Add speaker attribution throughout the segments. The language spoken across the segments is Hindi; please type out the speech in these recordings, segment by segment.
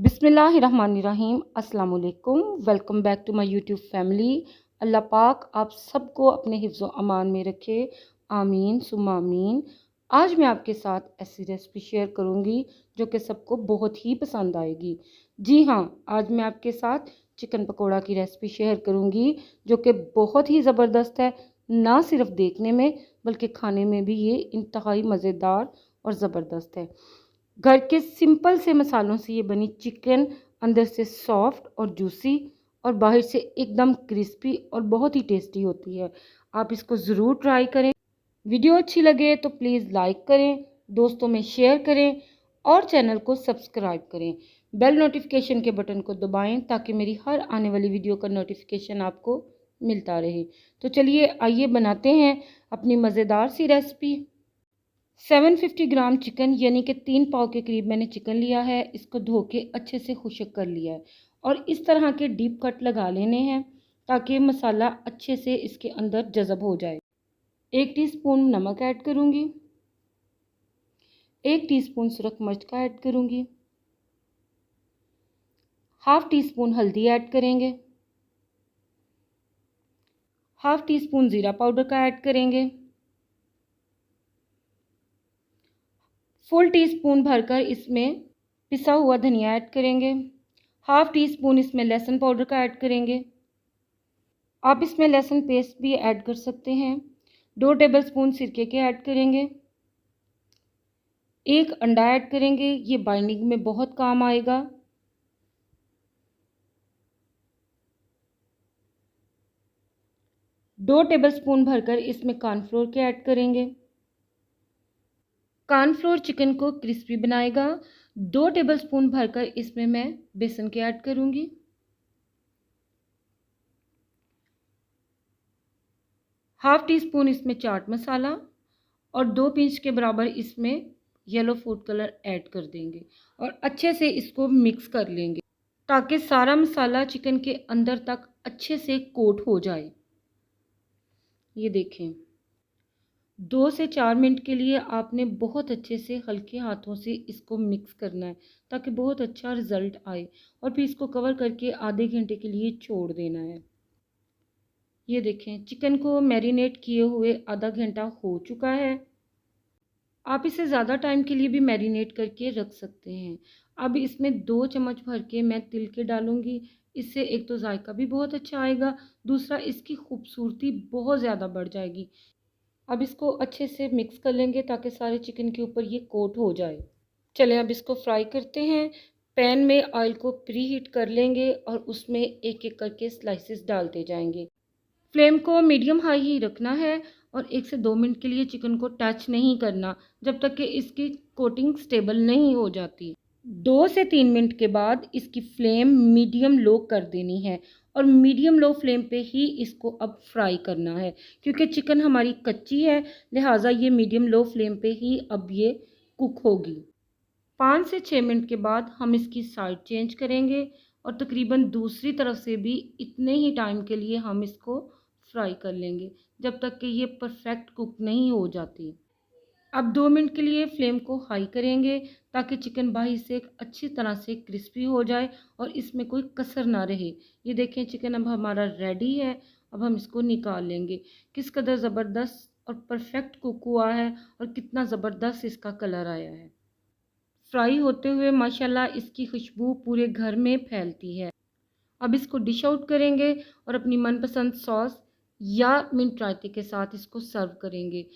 Speaker 1: बिस्मिल्लाहिर्रहमानिर्रहीम। अस्सलाम वालेकुम। Welcome back to my YouTube family. अल्लाह पाक आप सबको अपने हिफ्ज़ व अमान में रखे, आमीन सुम्मा आमीन। आज मैं आपके साथ ऐसी रेसिपी शेयर करूंगी जो कि सबको बहुत ही पसंद आएगी। जी हाँ, आज मैं आपके साथ चिकन पकोड़ा की रेसिपी शेयर करूंगी जो कि बहुत ही ज़बरदस्त है। ना सिर्फ देखने में बल्कि खाने में भी ये इंतहाई मज़ेदार और ज़बरदस्त है। घर के सिंपल से मसालों से ये बनी चिकन अंदर से सॉफ्ट और जूसी और बाहर से एकदम क्रिस्पी और बहुत ही टेस्टी होती है। आप इसको ज़रूर ट्राई करें। वीडियो अच्छी लगे तो प्लीज़ लाइक करें, दोस्तों में शेयर करें और चैनल को सब्सक्राइब करें। बेल नोटिफिकेशन के बटन को दबाएं ताकि मेरी हर आने वाली वीडियो का नोटिफिकेशन आपको मिलता रहे। तो चलिए आइए बनाते हैं अपनी मज़ेदार सी रेसिपी। 750 ग्राम चिकन यानी कि 3 पाव के करीब मैंने चिकन लिया है। इसको धो के अच्छे से खुश्क कर लिया है और इस तरह के डीप कट लगा लेने हैं ताकि मसाला अच्छे से इसके अंदर जज़ब हो जाए। 1 टीस्पून नमक ऐड करूँगी, 1 टीस्पून सुरख मिर्च का ऐड करूँगी, हाफ़ टी स्पून हल्दी ऐड करेंगे, हाफ़ टी स्पून ज़ीरा पाउडर का ऐड करेंगे, फुल टीस्पून भरकर इसमें पिसा हुआ धनिया ऐड करेंगे, हाफ़ टी स्पून इसमें लहसुन पाउडर का ऐड करेंगे। आप इसमें लहसुन पेस्ट भी ऐड कर सकते हैं। 2 टेबलस्पून सिरके के ऐड करेंगे, 1 अंडा ऐड करेंगे, ये बाइंडिंग में बहुत काम आएगा। दो टेबलस्पून भरकर इसमें कॉर्नफ्लोर के ऐड करेंगे। कॉर्नफ्लोर चिकन को क्रिस्पी बनाएगा। 2 टेबलस्पून भरकर इसमें मैं बेसन के ऐड करूंगी। हाफ़ टी स्पून इसमें चाट मसाला और 2 पिंच के बराबर इसमें येलो फूड कलर ऐड कर देंगे और अच्छे से इसको मिक्स कर लेंगे ताकि सारा मसाला चिकन के अंदर तक अच्छे से कोट हो जाए। ये देखें, 2 से 4 मिनट के लिए आपने बहुत अच्छे से हल्के हाथों से इसको मिक्स करना है ताकि बहुत अच्छा रिज़ल्ट आए और फिर इसको कवर करके आधे घंटे के लिए छोड़ देना है। ये देखें, चिकन को मैरिनेट किए हुए आधा घंटा हो चुका है। आप इसे ज़्यादा टाइम के लिए भी मैरिनेट करके रख सकते हैं। अब इसमें 2 चम्मच भर के मैं तिल के डालूंगी। इससे एक तो जायका भी बहुत अच्छा आएगा, दूसरा इसकी खूबसूरती बहुत ज़्यादा बढ़ जाएगी। अब इसको अच्छे से मिक्स कर लेंगे ताकि सारे चिकन के ऊपर ये कोट हो जाए। चलें अब इसको फ्राई करते हैं। पैन में ऑयल को प्री हीट कर लेंगे और उसमें एक एक करके स्लाइसेस डालते जाएंगे। फ्लेम को मीडियम हाई ही रखना है और 1 से 2 मिनट के लिए चिकन को टच नहीं करना जब तक कि इसकी कोटिंग स्टेबल नहीं हो जाती। 2 से 3 मिनट के बाद इसकी फ्लेम मीडियम लो कर देनी है और मीडियम लो फ्लेम पे ही इसको अब फ्राई करना है क्योंकि चिकन हमारी कच्ची है, लिहाजा ये मीडियम लो फ्लेम पे ही अब ये कुक होगी। 5 से 6 मिनट के बाद हम इसकी साइड चेंज करेंगे और तकरीबन दूसरी तरफ से भी इतने ही टाइम के लिए हम इसको फ्राई कर लेंगे जब तक कि ये परफेक्ट कुक नहीं हो जाती। अब 2 मिनट के लिए फ्लेम को हाई करेंगे ताकि चिकन बाहर से अच्छी तरह से क्रिस्पी हो जाए और इसमें कोई कसर ना रहे। ये देखें, चिकन अब हमारा रेडी है। अब हम इसको निकाल लेंगे। किस कदर ज़बरदस्त और परफेक्ट कुक हुआ है और कितना ज़बरदस्त इसका कलर आया है। फ्राई होते हुए माशाल्लाह इसकी खुशबू पूरे घर में फैलती है। अब इसको डिश आउट करेंगे और अपनी मनपसंद सॉस या मिंट रायते के साथ इसको सर्व करेंगे।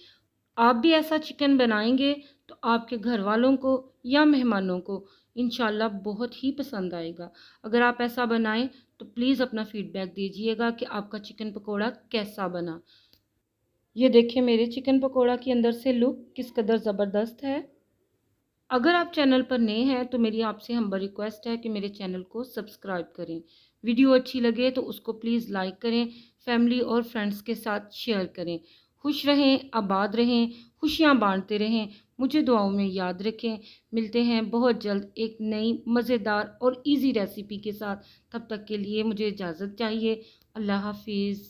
Speaker 1: आप भी ऐसा चिकन बनाएंगे तो आपके घर वालों को या मेहमानों को इंशाल्लाह बहुत ही पसंद आएगा। अगर आप ऐसा बनाएं तो प्लीज़ अपना फीडबैक दीजिएगा कि आपका चिकन पकोड़ा कैसा बना। ये देखें, मेरे चिकन पकोड़ा की अंदर से लुक किस कदर ज़बरदस्त है। अगर आप चैनल पर नए हैं तो मेरी आपसे हम्बल रिक्वेस्ट है कि मेरे चैनल को सब्सक्राइब करें। वीडियो अच्छी लगे तो उसको प्लीज़ लाइक करें, फैमिली और फ्रेंड्स के साथ शेयर करें। खुश रहें, आबाद रहें, खुशियाँ बांटते रहें, मुझे दुआओं में याद रखें। मिलते हैं बहुत जल्द एक नई मज़ेदार और इजी रेसिपी के साथ। तब तक के लिए मुझे इजाज़त चाहिए। अल्लाह हाफिज़।